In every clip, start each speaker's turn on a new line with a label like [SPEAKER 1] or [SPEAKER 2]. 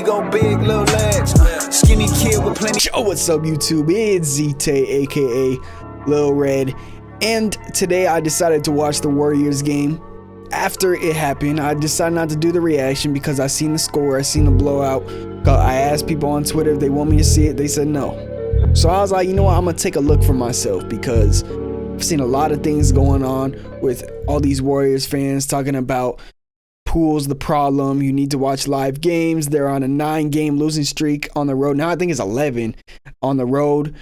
[SPEAKER 1] go big, little legs. Skinny kid with plenty.
[SPEAKER 2] Yo, what's up, YouTube? It's ZTAY, aka Lil Red, and today I decided to watch the Warriors game. After it happened, I decided not to do the reaction because I seen the score, I seen the blowout. I asked people on Twitter if they want me to see it, they said no. So I was like, you know what, I'm gonna take a look for myself because I've seen a lot of things going on with all these Warriors fans talking about Pool's the problem. You need to watch live games. They're on a 9-game losing streak on the road. Now I think it's 11 on the road.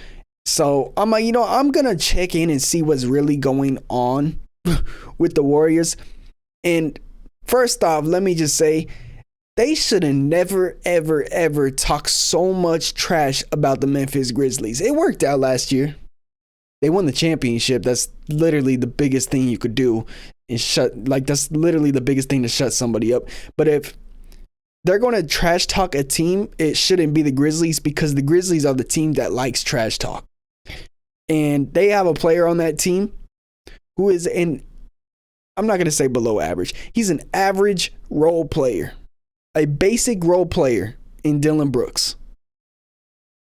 [SPEAKER 2] So I'm like, you know, I'm going to check in and see what's really going on with the Warriors. And first off, let me just say, they should have never, ever, ever talked so much trash about the Memphis Grizzlies. It worked out last year. They won the championship. That's literally the biggest thing you could do. That's literally the biggest thing to shut somebody up. But if they're going to trash talk a team, it shouldn't be the Grizzlies because the Grizzlies are the team that likes trash talk. And they have a player on that team who is I'm not going to say below average. He's an average role player, a basic role player in Dillon Brooks.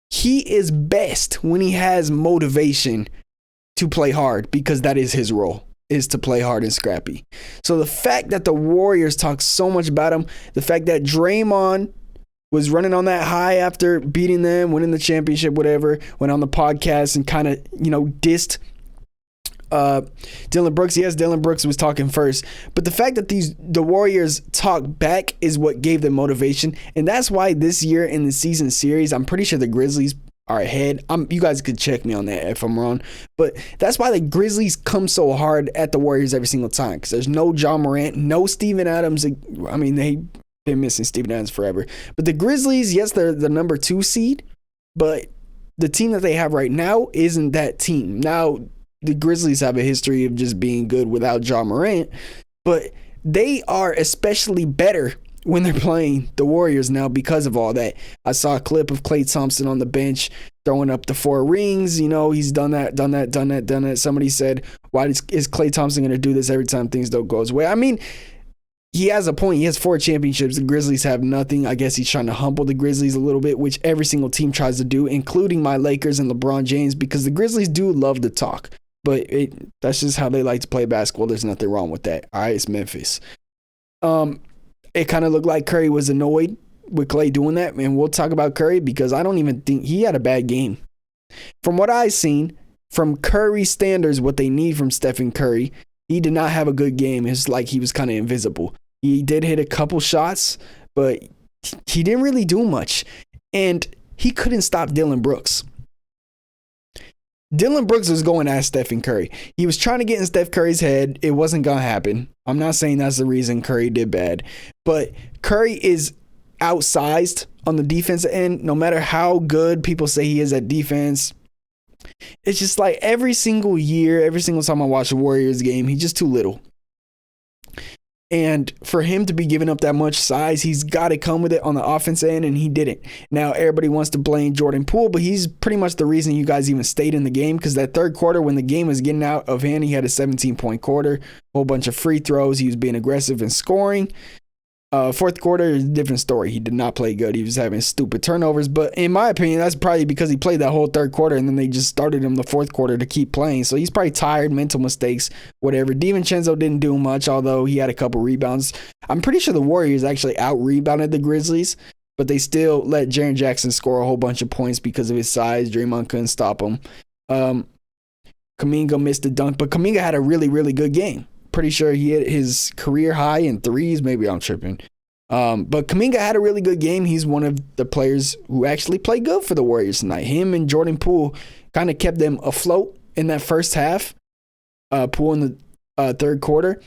[SPEAKER 2] He is best when he has motivation to play hard because that is his role, is to play hard and scrappy. So the fact that the Warriors talk so much about him, the fact that Draymond was running on that high after beating them, winning the championship, whatever, went on the podcast and kind of, dissed Dillon Brooks. Yes, Dillon Brooks was talking first, but the fact that the Warriors talk back is what gave them motivation, and that's why this year in the season series, I'm pretty sure the Grizzlies are ahead. You guys could check me on that if I'm wrong, but that's why the Grizzlies come so hard at the Warriors every single time, because there's no John Morant, no Steven Adams. I mean, they've been missing Steven Adams forever, but the Grizzlies, yes, they're the number 2 seed, but the team that they have right now isn't that team. Now, the Grizzlies have a history of just being good without John Morant, but they are especially better when they're playing the Warriors now because of all that. I saw a clip of Klay Thompson on the bench throwing up the 4 rings. He's done that. Somebody said, why is Klay Thompson going to do this every time things don't go his way? I mean, he has a point. He has 4 championships. The Grizzlies have nothing. I guess he's trying to humble the Grizzlies a little bit, which every single team tries to do, including my Lakers and LeBron James, because the Grizzlies do love to talk. But that's just how they like to play basketball. There's nothing wrong with that. All right, it's Memphis. It kind of looked like Curry was annoyed with Klay doing that. And we'll talk about Curry because I don't even think he had a bad game. From what I've seen, from Curry standards, what they need from Stephen Curry, he did not have a good game. It's like he was kind of invisible. He did hit a couple shots, but he didn't really do much. And he couldn't stop Dillon Brooks. Dillon Brooks was going at Stephen Curry. He was trying to get in Steph Curry's head. It wasn't going to happen. I'm not saying that's the reason Curry did bad. But Curry is outsized on the defensive end. No matter how good people say he is at defense, it's just like every single year, every single time I watch a Warriors game, he's just too little. And for him to be giving up that much size, he's got to come with it on the offense end, and he didn't. Now, everybody wants to blame Jordan Poole, but he's pretty much the reason you guys even stayed in the game, because that third quarter, when the game was getting out of hand, he had a 17-point quarter, a whole bunch of free throws. He was being aggressive and scoring. Fourth quarter is a different story. He did not play good. He was having stupid turnovers. But in my opinion, that's probably because he played that whole third quarter and then they just started him the fourth quarter to keep playing. So he's probably tired, mental mistakes, whatever. DiVincenzo didn't do much, although he had a couple rebounds. I'm pretty sure the Warriors actually out-rebounded the Grizzlies, but they still let Jaren Jackson score a whole bunch of points because of his size. Draymond couldn't stop him. Kuminga missed a dunk, but Kuminga had a really, really good game. Pretty sure he hit his career high in threes. Maybe I'm tripping. But Kuminga had a really good game. He's one of the players who actually played good for the Warriors tonight. Him and Jordan Poole kind of kept them afloat in that first half. Poole in the third quarter.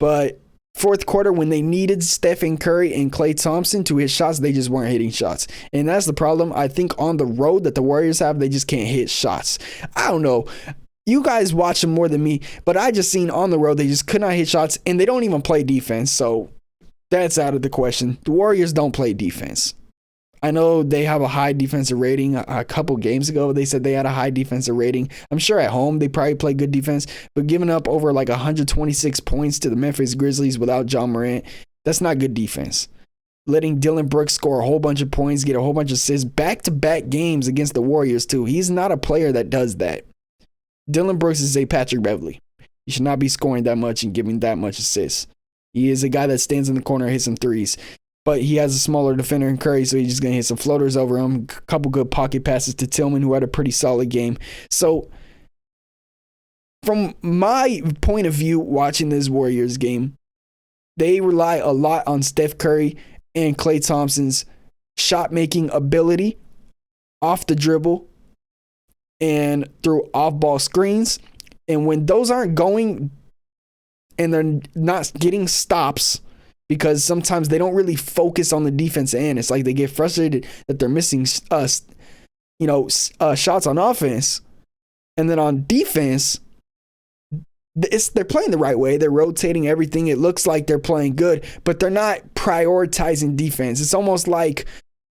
[SPEAKER 2] But fourth quarter, when they needed Stephen Curry and Klay Thompson to hit shots, they just weren't hitting shots. And that's the problem. I think on the road that the Warriors have, they just can't hit shots. I don't know. You guys watch them more than me, but I just seen on the road they just could not hit shots, and they don't even play defense, so that's out of the question. The Warriors don't play defense. I know they have a high defensive rating. A couple games ago, they said they had a high defensive rating. I'm sure at home they probably play good defense, but giving up over like 126 points to the Memphis Grizzlies without John Morant, that's not good defense. letting Dillon Brooks score a whole bunch of points, get a whole bunch of assists, back-to-back games against the Warriors too. He's not a player that does that. Dillon Brooks is a Patrick Beverley. He should not be scoring that much and giving that much assists. He is a guy that stands in the corner and hits some threes. But he has a smaller defender in Curry, so he's just going to hit some floaters over him. A couple good pocket passes to Tillman, who had a pretty solid game. So, from my point of view, watching this Warriors game, they rely a lot on Steph Curry and Klay Thompson's shot-making ability off the dribble and through off-ball screens. And when those aren't going and they're not getting stops, because sometimes they don't really focus on the defense end. It's like they get frustrated that they're missing shots on offense. And then on defense, they're playing the right way. They're rotating everything. It looks like they're playing good, but they're not prioritizing defense. It's almost like,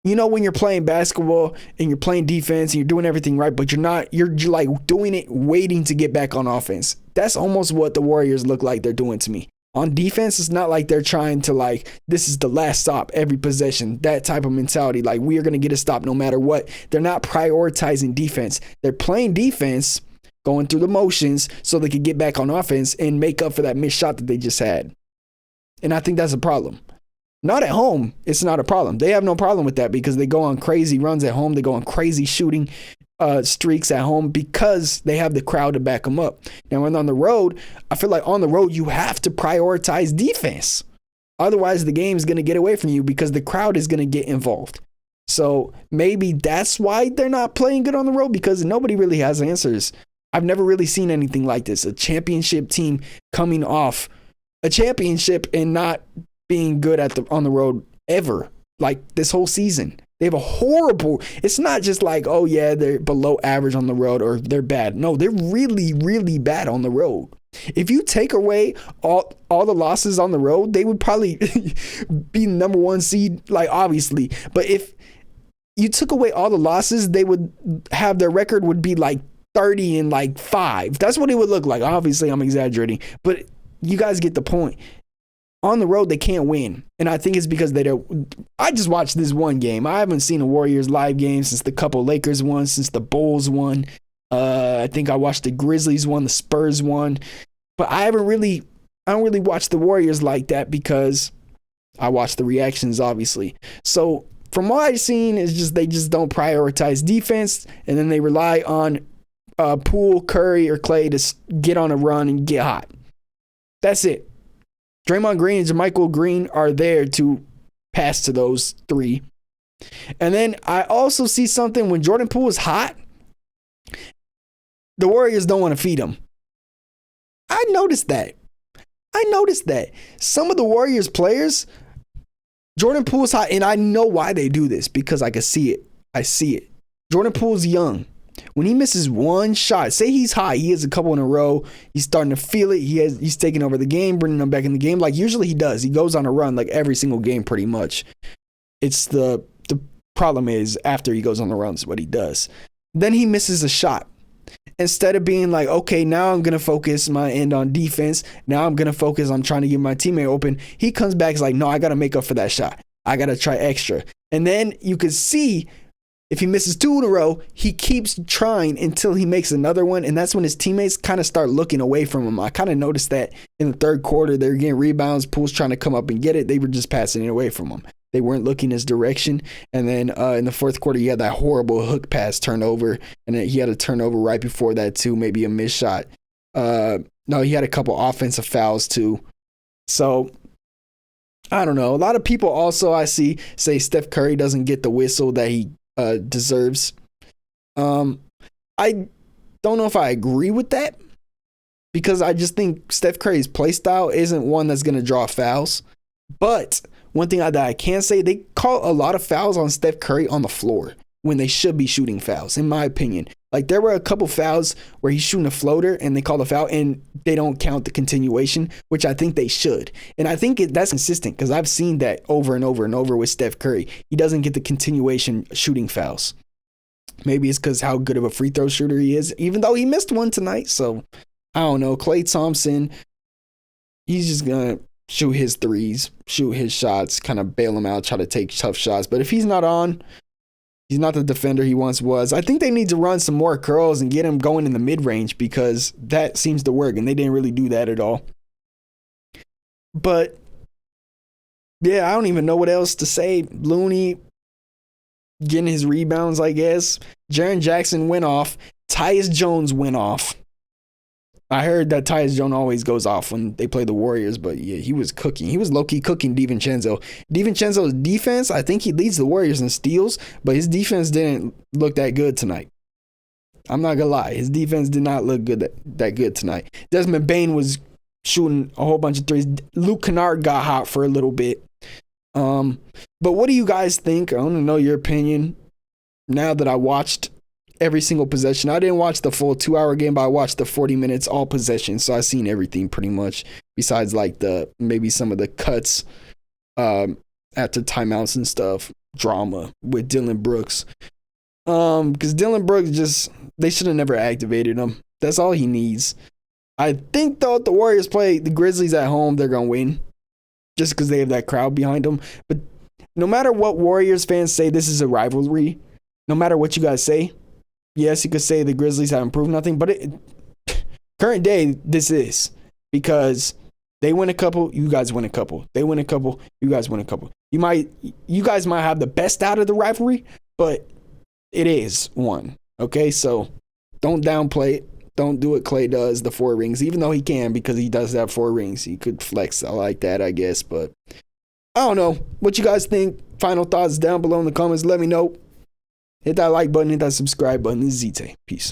[SPEAKER 2] when you're playing basketball and you're playing defense and you're doing everything right, but you're like doing it waiting to get back on offense. That's almost what the Warriors look like they're doing to me. On defense, it's not like they're trying to this is the last stop every possession, that type of mentality. Like, we are going to get a stop no matter what. They're not prioritizing defense. They're playing defense, going through the motions so they can get back on offense and make up for that missed shot that they just had. And I think that's a problem. Not at home, it's not a problem. They have no problem with that because they go on crazy runs at home. They go on crazy shooting streaks at home because they have the crowd to back them up. Now, when on the road, I feel like on the road, you have to prioritize defense. Otherwise, the game is going to get away from you because the crowd is going to get involved. So maybe that's why they're not playing good on the road, because nobody really has answers. I've never really seen anything like this. A championship team coming off a championship and not being good on the road ever, like this whole season. They have a horrible, it's not just like, oh yeah, they're below average on the road or they're bad. No, they're really, really bad on the road. If you take away all the losses on the road, they would probably be number one seed, like obviously. But if you took away all the losses, they would have their record would be like 30 and 5. That's what it would look like. Obviously, I'm exaggerating, but you guys get the point. On the road, they can't win. And I think it's because they don't. I just watched this one game. I haven't seen a Warriors live game since the couple Lakers won, since the Bulls won. I think I watched the Grizzlies won, the Spurs won. But I don't really watch the Warriors like that because I watch the reactions, obviously. So from what I've seen, is just they just don't prioritize defense, and then they rely on Poole, Curry, or Klay to get on a run and get hot. That's it. Draymond Green and JaMychal Green are there to pass to those three. And then I also see something when Jordan Poole is hot, the Warriors don't want to feed him. I noticed that. Some of the Warriors players, Jordan Poole's hot, and I know why they do this because I can see it. I see it. Jordan Poole's young. When he misses one shot, say he's hot, he has a couple in a row, he's starting to feel it, he's taking over the game, bringing them back in the game like usually he does. He goes on a run like every single game pretty much. It's the problem is after he goes on the runs, what he does. Then he misses a shot. Instead of being like, okay, now I'm going to focus my end on defense, now I'm going to focus on trying to get my teammate open, he comes back, is like, no, I got to make up for that shot. I got to try extra. And then you could see if he misses 2 in a row, he keeps trying until he makes another one, and that's when his teammates kind of start looking away from him. I kind of noticed that in the third quarter, they were getting rebounds, Poole's trying to come up and get it. They were just passing it away from him. They weren't looking his direction. And then in the fourth quarter, he had that horrible hook pass turnover, and then he had a turnover right before that too, maybe a missed shot. No, he had a couple offensive fouls too. So I don't know. A lot of people also I see say Steph Curry doesn't get the whistle that he deserves. I don't know if I agree with that because I just think Steph Curry's play style isn't one that's going to draw fouls. But one thing that I can say, they call a lot of fouls on Steph Curry on the floor when they should be shooting fouls, in my opinion. Like there were a couple fouls where he's shooting a floater and they call a foul and they don't count the continuation, which I think they should. And I think that's consistent because I've seen that over and over and over with Steph Curry. He doesn't get the continuation shooting fouls. Maybe it's because how good of a free throw shooter he is, even though he missed one tonight. So I don't know. Klay Thompson, he's just going to shoot his threes, shoot his shots, kind of bail him out, try to take tough shots. But if he's not on, he's not the defender he once was. I think they need to run some more curls and get him going in the mid-range because that seems to work, and they didn't really do that at all. But, yeah, I don't even know what else to say. Looney getting his rebounds, I guess. Jaren Jackson went off. Tyus Jones went off. I heard that Tyus Jones always goes off when they play the Warriors, but yeah, he was cooking. He was low-key cooking DiVincenzo. DiVincenzo's defense, I think he leads the Warriors in steals, but his defense didn't look that good tonight. I'm not gonna lie. His defense did not look good that good tonight. Desmond Bane was shooting a whole bunch of threes. Luke Kennard got hot for a little bit. But what do you guys think? I want to know your opinion now that I watched every single possession. I didn't watch the full 2-hour game, but I watched the 40 minutes all possessions, so I seen everything pretty much besides like maybe some of the cuts after timeouts and stuff, drama with Dylan Brooks. Because Dylan Brooks they should have never activated him. That's all he needs. I think though if the Warriors play the Grizzlies at home, they're gonna win just because they have that crowd behind them. But no matter what Warriors fans say, this is a rivalry. No matter what you guys say, yes, you could say the Grizzlies haven't proved nothing, but current day, this is because they win a couple, you guys win a couple. They win a couple, you guys win a couple. You guys might have the best out of the rivalry, but it is one. Okay, so don't downplay it. Don't do what Clay does, the 4 rings, even though he can because he does have 4 rings. He could flex. I like that, I guess, but I don't know. What you guys think? Final thoughts down below in the comments. Let me know. Hit that like button, hit that subscribe button. This is ZTAY. Peace.